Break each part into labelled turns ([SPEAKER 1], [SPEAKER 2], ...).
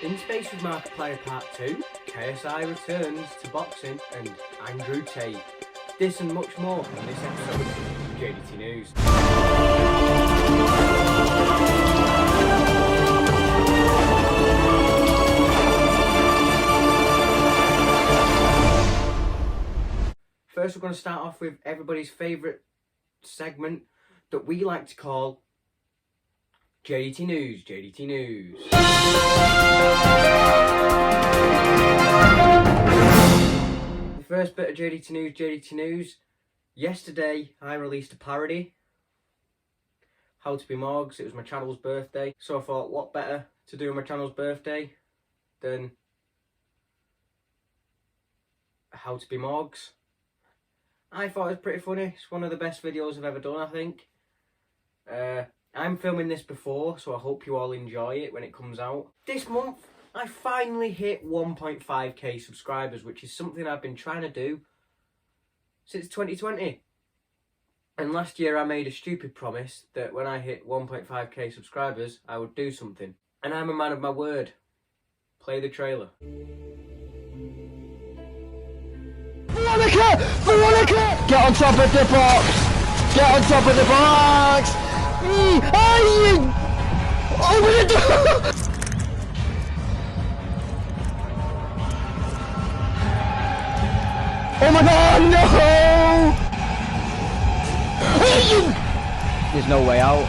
[SPEAKER 1] In Space with Markiplier Part 2, KSI returns to boxing and Andrew Tate. This and much more in this episode of J.D.T News. First, we're going to start off with everybody's favourite segment that we like to call J.D.T News, J.D.T News. The first bit of J.D.T News, J.D.T News. Yesterday, I released a parody, How to be Morgz. It was my channel's birthday, so I thought, what better to do on my channel's birthday than How to be Morgz. I thought it was pretty funny. It's one of the best videos I've ever done, I think. I'm filming this before, so I hope you all enjoy it when it comes out. This month, I finally hit 1.5k subscribers, which is something I've been trying to do since 2020. And last year I made a stupid promise that when I hit 1.5k subscribers, I would do something. And I'm a man of my word. Play the trailer.
[SPEAKER 2] Veronica! Veronica! Get on top of the box! Get on top of the box! Open the door! Oh my god, no! There's no way out.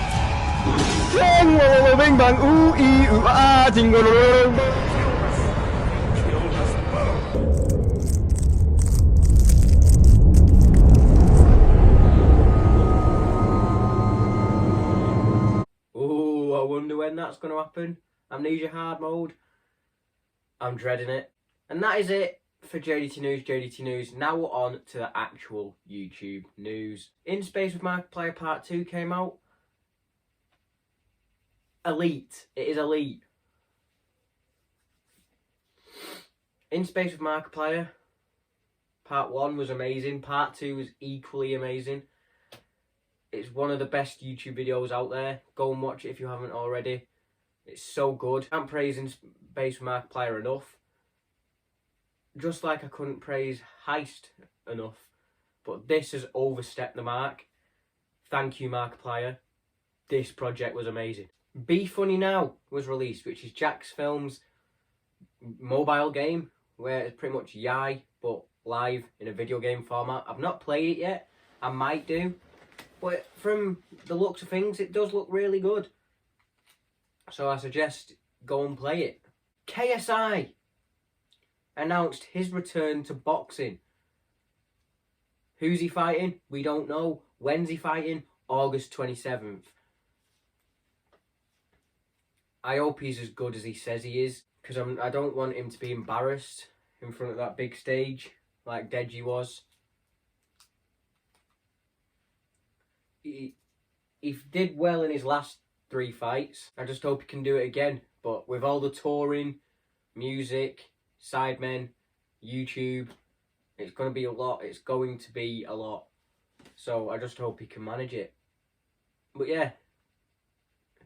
[SPEAKER 2] Bing bang, ooh, ee, ooh, ah, tingle,
[SPEAKER 1] I wonder when that's going to happen. Amnesia hard mode. I'm dreading it. And that is it for J.D.T News, J.D.T News. Now we're on to the actual YouTube news. In Space with Markiplier Part 2 came out. Elite. It is elite. In Space with Markiplier Part 1 was amazing. Part 2 was equally amazing. It's one of the best YouTube videos out there. Go and watch it if you haven't already. It's so good. I can't praise In Space with Markiplier enough. Just like I couldn't praise Heist enough. But this has overstepped the mark. Thank you, Markiplier. This project was amazing. Be Funny Now was released, which is Jacksfilms' mobile game, where it's pretty much Yai, but live in a video game format. I've not played it yet. I might do. But from the looks of things, it does look really good. So I suggest go and play it. KSI announced his return to boxing. Who's he fighting? We don't know. When's he fighting? August 27th. I hope he's as good as he says he is, because I don't want him to be embarrassed in front of that big stage like Deji was. He did well in his last 3 fights. I just hope he can do it again. But with all the touring, music, sidemen, YouTube, it's going to be a lot. It's going to be a lot. So I just hope he can manage it. But yeah,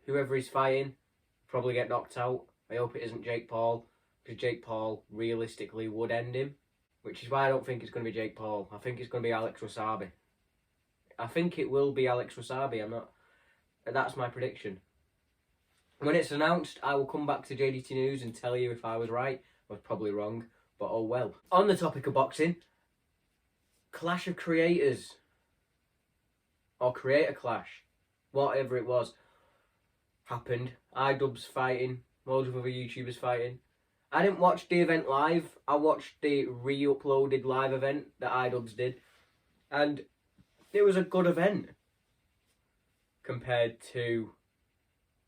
[SPEAKER 1] whoever he's fighting probably get knocked out. I hope it isn't Jake Paul, because Jake Paul realistically would end him. Which is why I don't think it's going to be Jake Paul. I think it's going to be Alex Wasabi. I think it will be Alex Wasabi. That's my prediction. When it's announced, I will come back to J.D.T News and tell you if I was right. I was probably wrong, but oh well. On the topic of boxing, Clash of Creators, or Creator Clash, whatever it was, happened. iDubbbz fighting, loads of other YouTubers fighting. I didn't watch the event live. I watched the re-uploaded live event that iDubbbz did, and it was a good event compared to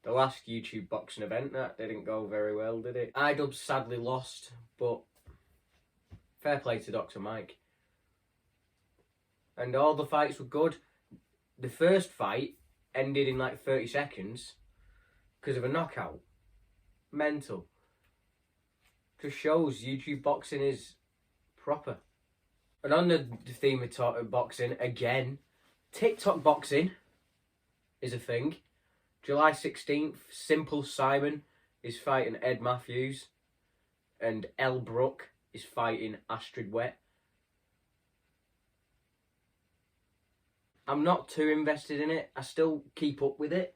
[SPEAKER 1] the last YouTube boxing event. That didn't go very well, did it? iDubbbz sadly lost, but fair play to Dr. Mike. And all the fights were good. The first fight ended in like 30 seconds because of a knockout. Mental. Just shows YouTube boxing is proper. And on the theme of boxing, again, TikTok boxing is a thing. July 16th, Simple Simon is fighting Ed Matthews, and Elle Brooke is fighting Astrid Wet. I'm not too invested in it. I still keep up with it,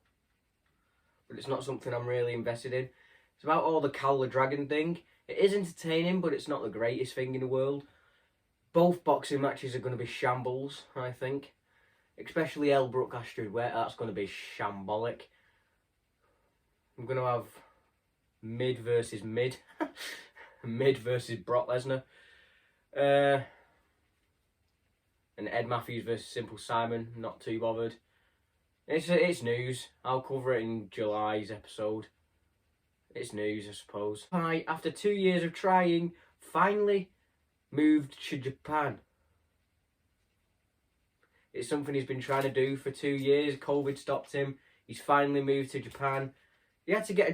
[SPEAKER 1] but it's not something I'm really invested in. It's about all the Cal the Dragon thing. It is entertaining, but it's not the greatest thing in the world. Both boxing matches are going to be shambles, I think. Especially Elle Brooke Astrid Wet, that's going to be shambolic. I'm going to have mid versus mid. Mid versus Brock Lesnar. And Ed Matthews versus Simple Simon, not too bothered. It's news. I'll cover it in July's episode. It's news, I suppose. Hi, after 2 years of trying, finally moved to Japan. It's something he's been trying to do for 2 years. COVID stopped him. He's finally moved to Japan. He had to get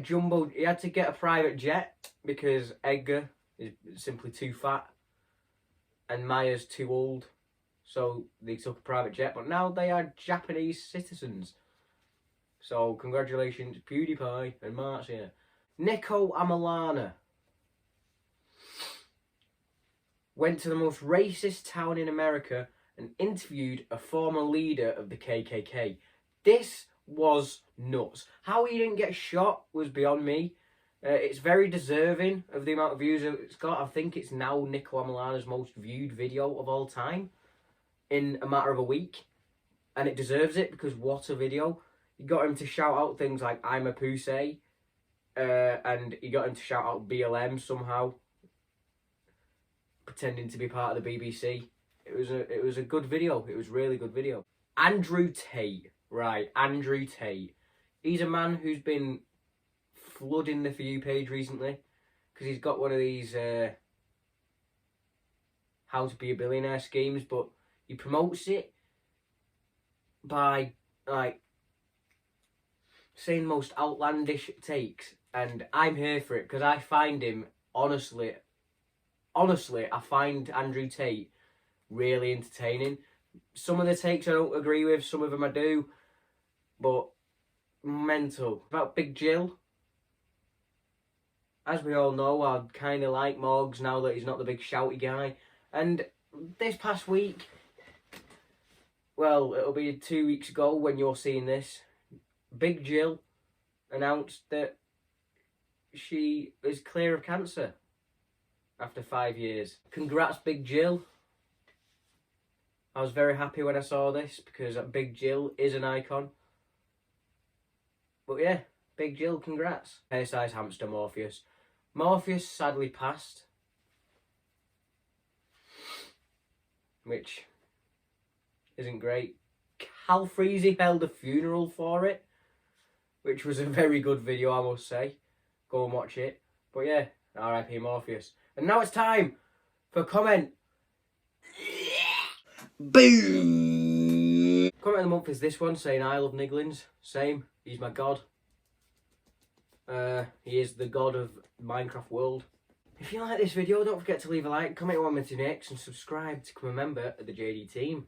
[SPEAKER 1] a private jet because Edgar is simply too fat and Maya's too old. So they took a private jet, but now they are Japanese citizens. So congratulations, Pewdiepie and Morgz here. Niko Amalana went to the most racist town in America and interviewed a former leader of the KKK. This was nuts. How he didn't get shot was beyond me. It's very deserving of the amount of views it's got. I think it's now Niko Amalana's most viewed video of all time in a matter of a week. And it deserves it because what a video. You got him to shout out things like I'm a pussy. And he got him to shout out BLM somehow. Pretending to be part of the BBC. It was a good video. It was a really good video. Andrew Tate. Right, Andrew Tate. He's a man who's been flooding the For You page recently. Because he's got one of these how to be a billionaire schemes. But he promotes it by like saying the most outlandish takes. And I'm here for it because I find him, honestly, I find Andrew Tate really entertaining. Some of the takes I don't agree with, some of them I do, but mental. About Big Jill, as we all know, I kind of like Morgz now that he's not the big shouty guy. And this past week, well, it'll be 2 weeks ago when you're seeing this, Big Jill announced that she is clear of cancer after 5 years. Congrats, Big Jill. I was very happy when I saw this because Big Jill is an icon. But yeah, Big Jill, congrats. Hair-size hamster Morpheus. Morpheus sadly passed, which isn't great. Cal Freezy held a funeral for it, which was a very good video, I must say. Go and watch it. But yeah, R.I.P. Morpheus. And now it's time for comment. Boom! Comment of the month is this one, saying I love Nigglins. Same, he's my god. He is the god of Minecraft world. If you like this video, don't forget to leave a like, comment what I'm into next, and subscribe to become a member of the J.D. team.